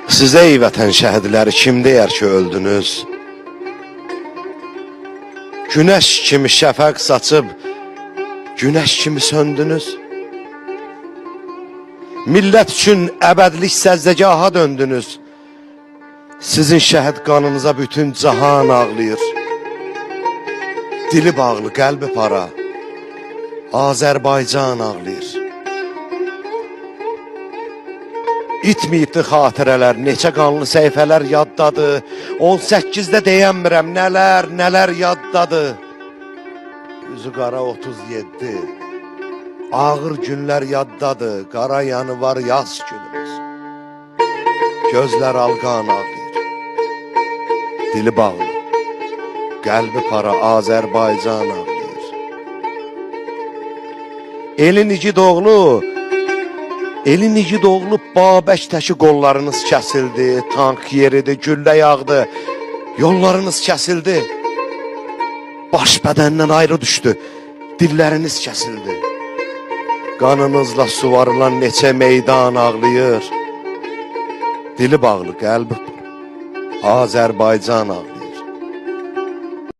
Sizə ey vətən şəhidləri kim deyər ki öldünüz? Günəş kimi şəfəq saçıb, günəş kimi söndünüz. Millət üçün əbədlik səzdəgaha döndünüz. Sizin şəhid qanınıza bütün cahan ağlayır. Dili bağlı, qəlbi para, Azərbaycan ağlayır. İtməyibdi xatirələr, neçə qanlı səhifələr yaddadır. 18-də deyəmirəm, nələr yaddadır. Üzü qara 37, ağır günlər yaddadır. Qara yanı var yaz günümüz. Gözlər alqan ağlayır. Dili bağlı, qəlbi para, Azərbaycan ağlayır. Elin igid oğlu Babək təki qollarınız kəsildi. Tank yeridi, güllə yağdı, yollarınız kəsildi. Baş bədəndən ayrı düşdü, dilləriniz kəsildi. Qanınızla suvarılan neçə meydan ağlayır. Dili bağlı, qəlbi Azərbaycan ağlayır.